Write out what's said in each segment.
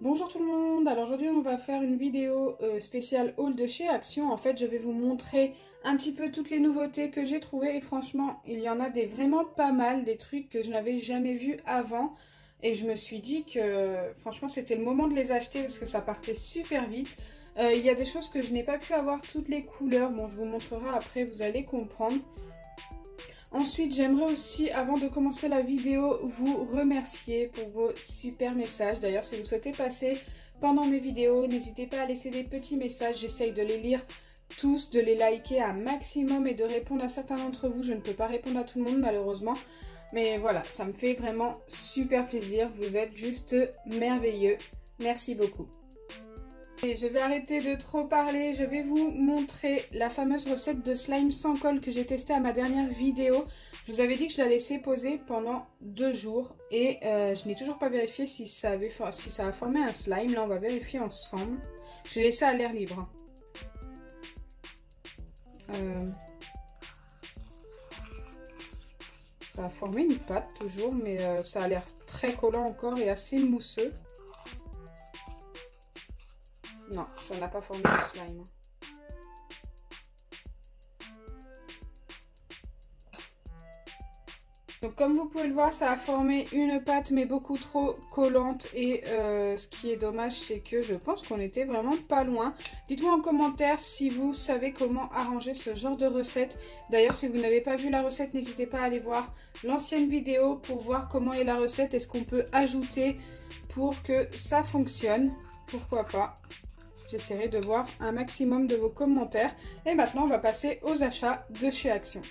Bonjour tout le monde, alors aujourd'hui on va faire une vidéo spéciale haul de chez Action. En fait je vais vous montrer un petit peu toutes les nouveautés que j'ai trouvées et franchement il y en a des vraiment pas mal, des trucs que je n'avais jamais vus avant. Et je me suis dit que franchement c'était le moment de les acheter parce que ça partait super vite. Il y a des choses que je n'ai pas pu avoir toutes les couleurs, bon je vous montrerai après, vous allez comprendre. Ensuite, j'aimerais aussi, avant de commencer la vidéo, vous remercier pour vos super messages. D'ailleurs, si vous souhaitez passer pendant mes vidéos, n'hésitez pas à laisser des petits messages. J'essaye de les lire tous, de les liker un maximum et de répondre à certains d'entre vous. Je ne peux pas répondre à tout le monde, malheureusement. Mais voilà, ça me fait vraiment super plaisir. Vous êtes juste merveilleux. Merci beaucoup. Et je vais arrêter de trop parler, je vais vous montrer la fameuse recette de slime sans colle que j'ai testée à ma dernière vidéo. Je vous avais dit que je la laissais poser pendant 2 jours et je n'ai toujours pas vérifié si ça a formé un slime. Là on va vérifier ensemble. Je l'ai laissé à l'air libre. Ça a formé une pâte toujours, mais ça a l'air très collant encore et assez mousseux. Non, ça n'a pas formé de slime. Donc comme vous pouvez le voir, ça a formé une pâte mais beaucoup trop collante. Et ce qui est dommage, c'est que je pense qu'on était vraiment pas loin. Dites-moi en commentaire si vous savez comment arranger ce genre de recette. D'ailleurs, si vous n'avez pas vu la recette, n'hésitez pas à aller voir l'ancienne vidéo pour voir comment est la recette et ce qu'on peut ajouter pour que ça fonctionne. Pourquoi pas? J'essaierai de voir un maximum de vos commentaires. Et maintenant, on va passer aux achats de chez Action.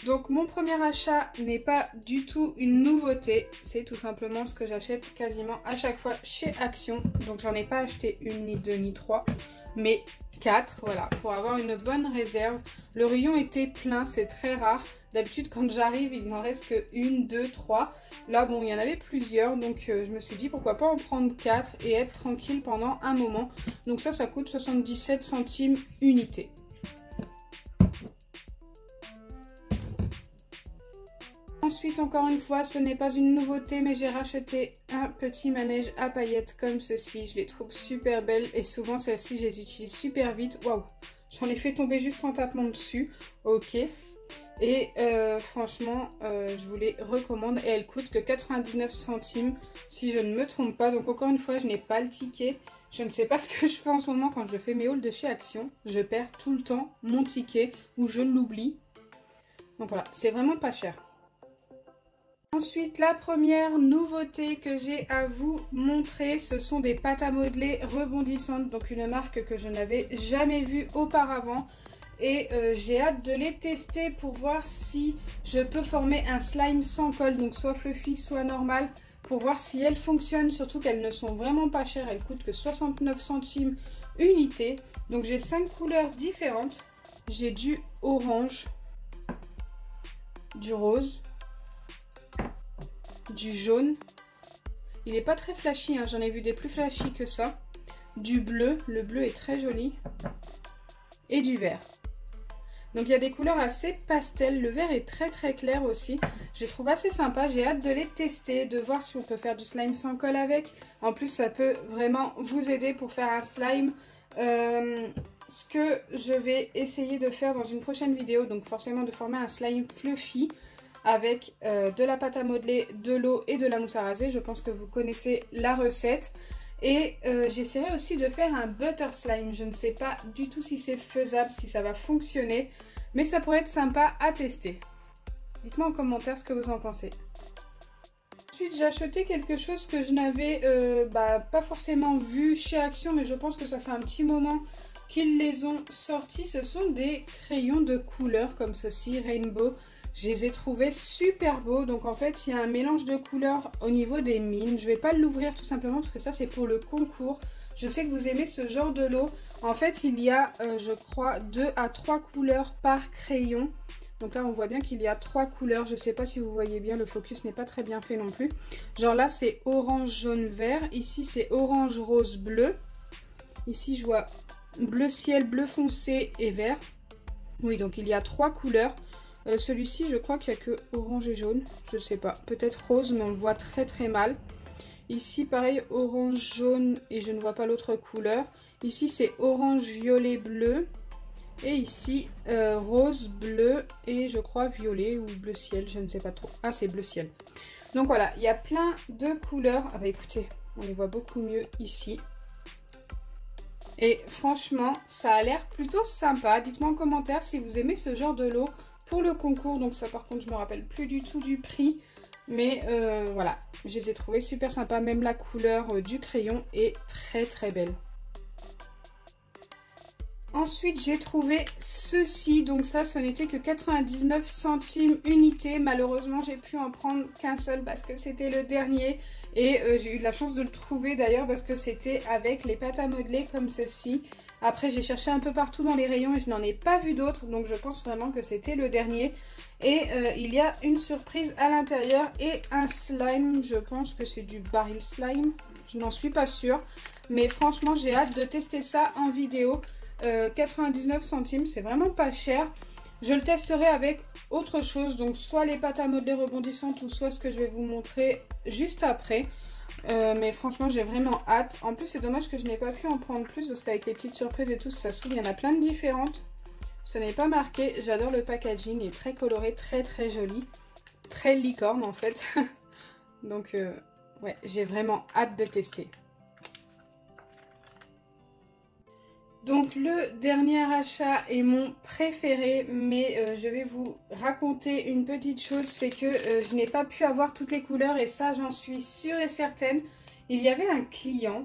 Donc, mon premier achat n'est pas du tout une nouveauté. C'est tout simplement ce que j'achète quasiment à chaque fois chez Action. Donc, j'en ai pas acheté une, ni deux, ni trois, mais 4, voilà, pour avoir une bonne réserve. Le rayon était plein, c'est très rare. D'habitude, quand j'arrive, il n'en reste que 1, 2, 3. Là, bon, il y en avait plusieurs, donc je me suis dit pourquoi pas en prendre 4 et être tranquille pendant un moment. Donc ça coûte 77 centimes unité. Ensuite, encore une fois, ce n'est pas une nouveauté, mais j'ai racheté un petit manège à paillettes comme ceci. Je les trouve super belles et souvent celles-ci, je les utilise super vite. Waouh, j'en ai fait tomber juste en tapant dessus. Ok. Et franchement, je vous les recommande et elles coûtent que 99 centimes si je ne me trompe pas. Donc encore une fois, je n'ai pas le ticket. Je ne sais pas ce que je fais en ce moment quand je fais mes hauls de chez Action. Je perds tout le temps mon ticket ou je l'oublie. Donc voilà, c'est vraiment pas cher. Ensuite, la première nouveauté que j'ai à vous montrer, ce sont des pâtes à modeler rebondissantes. Donc une marque que je n'avais jamais vue auparavant. Et j'ai hâte de les tester pour voir si je peux former un slime sans colle, donc soit fluffy, soit normal, pour voir si elles fonctionnent, surtout qu'elles ne sont vraiment pas chères, elles coûtent que 69 centimes unité. Donc j'ai 5 couleurs différentes, j'ai du orange, du rose, du jaune, il n'est pas très flashy, hein, j'en ai vu des plus flashy que ça, du bleu, le bleu est très joli, et du vert. Donc il y a des couleurs assez pastel, le vert est très très clair aussi. Je les trouve assez sympa, j'ai hâte de les tester, de voir si on peut faire du slime sans colle avec. En plus ça peut vraiment vous aider pour faire un slime. Ce que je vais essayer de faire dans une prochaine vidéo, donc forcément de former un slime fluffy avec de la pâte à modeler, de l'eau et de la mousse à raser. Je pense que vous connaissez la recette. Et j'essaierai aussi de faire un butter slime. Je ne sais pas du tout si c'est faisable, si ça va fonctionner. Mais ça pourrait être sympa à tester. Dites-moi en commentaire ce que vous en pensez. Ensuite, j'ai acheté quelque chose que je n'avais pas forcément vu chez Action. Mais je pense que ça fait un petit moment qu'ils les ont sortis. Ce sont des crayons de couleur comme ceci, Rainbow. Je les ai trouvés super beaux. Donc en fait, il y a un mélange de couleurs au niveau des mines. Je ne vais pas l'ouvrir tout simplement parce que ça, c'est pour le concours. Je sais que vous aimez ce genre de lot. En fait, il y a, je crois, 2 à 3 couleurs par crayon. Donc là, on voit bien qu'il y a 3 couleurs. Je ne sais pas si vous voyez bien, le focus n'est pas très bien fait non plus. Genre là, c'est orange, jaune, vert. Ici, c'est orange, rose, bleu. Ici, je vois bleu ciel, bleu foncé et vert. Oui, donc il y a 3 couleurs. Celui-ci, je crois qu'il n'y a que orange et jaune. Je sais pas. Peut-être rose, mais on le voit très très mal. Ici pareil orange jaune et je ne vois pas l'autre couleur. Ici c'est orange violet bleu. Et ici rose bleu et je crois violet ou bleu ciel, je ne sais pas trop. Ah c'est bleu ciel. Donc voilà, il y a plein de couleurs. Ah bah écoutez, on les voit beaucoup mieux ici. Et franchement, ça a l'air plutôt sympa. Dites-moi en commentaire si vous aimez ce genre de lot pour le concours. Donc ça par contre, je me rappelle plus du tout du prix. Mais voilà, je les ai trouvés super sympas. Même la couleur du crayon est très très belle. Ensuite, j'ai trouvé ceci. Donc ça, ce n'était que 99 centimes unité. Malheureusement, j'ai pu en prendre qu'un seul parce que c'était le dernier. Et j'ai eu de la chance de le trouver d'ailleurs parce que c'était avec les pâtes à modeler comme ceci. Après, j'ai cherché un peu partout dans les rayons et je n'en ai pas vu d'autres. Donc je pense vraiment que c'était le dernier. Et il y a une surprise à l'intérieur et un slime. Je pense que c'est du baril slime. Je n'en suis pas sûre. Mais franchement, j'ai hâte de tester ça en vidéo. 99 centimes, c'est vraiment pas cher. Je le testerai avec autre chose, donc soit les pâtes à modeler rebondissantes ou soit ce que je vais vous montrer juste après. Mais franchement, j'ai vraiment hâte. En plus, c'est dommage que je n'ai pas pu en prendre plus parce qu'avec les petites surprises et tout, ça s'ouvre. Il y en a plein de différentes. Ce n'est pas marqué. J'adore le packaging, il est très coloré, très très joli. Très licorne en fait. Donc, ouais, j'ai vraiment hâte de tester. Donc le dernier achat est mon préféré, mais je vais vous raconter une petite chose, c'est que je n'ai pas pu avoir toutes les couleurs et ça j'en suis sûre et certaine. Il y avait un client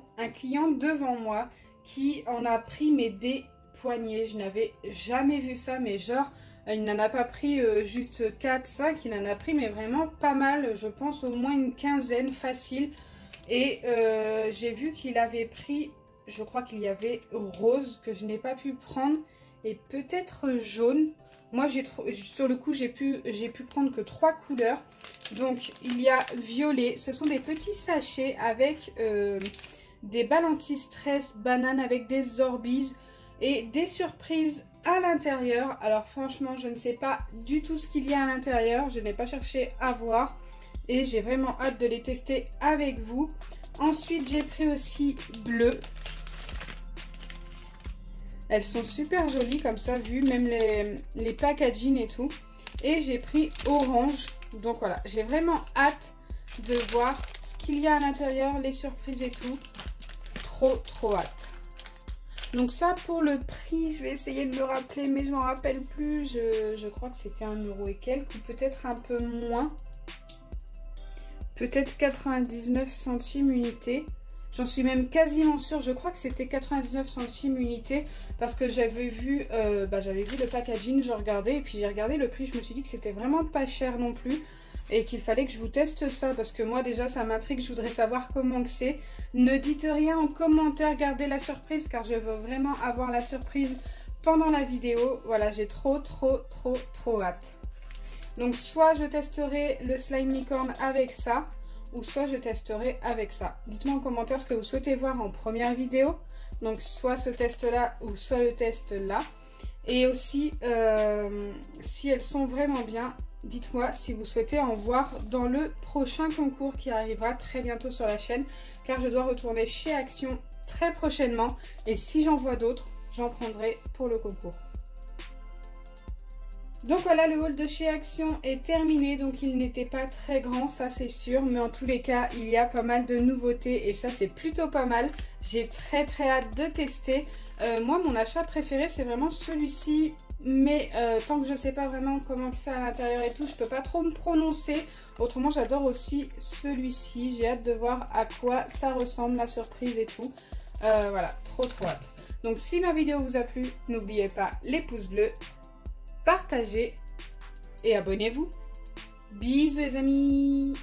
devant moi qui en a pris mais des poignées. Je n'avais jamais vu ça, mais genre il n'en a pas pris juste 4, 5, il en a pris mais vraiment pas mal, je pense au moins une quinzaine facile. Et j'ai vu qu'il avait pris... Je crois qu'il y avait rose que je n'ai pas pu prendre et peut-être jaune. Moi, sur le coup, j'ai pu prendre que 3 couleurs. Donc, il y a violet. Ce sont des petits sachets avec des balles anti-stress, bananes avec des Orbeez et des surprises à l'intérieur. Alors, franchement, je ne sais pas du tout ce qu'il y a à l'intérieur. Je n'ai pas cherché à voir et j'ai vraiment hâte de les tester avec vous. Ensuite, j'ai pris aussi bleu. Elles sont super jolies comme ça, vu même les packaging et tout. Et j'ai pris orange. Donc voilà, j'ai vraiment hâte de voir ce qu'il y a à l'intérieur, les surprises et tout. Trop hâte. Donc ça pour le prix, je vais essayer de me rappeler, mais je m'en rappelle plus. Je crois que c'était 1 € et quelques, ou peut-être un peu moins. Peut-être 99 centimes unité. J'en suis même quasiment sûre, je crois que c'était 99 centimes unité parce que j'avais vu le packaging, je regardais et puis j'ai regardé le prix, je me suis dit que c'était vraiment pas cher non plus et qu'il fallait que je vous teste ça parce que moi déjà ça m'intrigue, je voudrais savoir comment que c'est. Ne dites rien en commentaire, gardez la surprise car je veux vraiment avoir la surprise pendant la vidéo. Voilà, j'ai trop hâte. Donc soit je testerai le slime licorne avec ça, ou soit je testerai avec ça. Dites-moi en commentaire ce que vous souhaitez voir en première vidéo. Donc soit ce test là ou soit le test là. Et aussi si elles sont vraiment bien, dites-moi si vous souhaitez en voir dans le prochain concours qui arrivera très bientôt sur la chaîne. Car je dois retourner chez Action très prochainement. Et si j'en vois d'autres, j'en prendrai pour le concours. Donc voilà, le haul de chez Action est terminé, donc il n'était pas très grand, ça c'est sûr, mais en tous les cas, il y a pas mal de nouveautés et ça c'est plutôt pas mal. J'ai très hâte de tester. Moi, mon achat préféré, c'est vraiment celui-ci, mais tant que je sais pas vraiment comment c'est à l'intérieur et tout, je peux pas trop me prononcer. Autrement, j'adore aussi celui-ci, j'ai hâte de voir à quoi ça ressemble, la surprise et tout. Voilà, trop hâte. Donc si ma vidéo vous a plu, n'oubliez pas les pouces bleus. Partagez et abonnez-vous. Bisous les amis!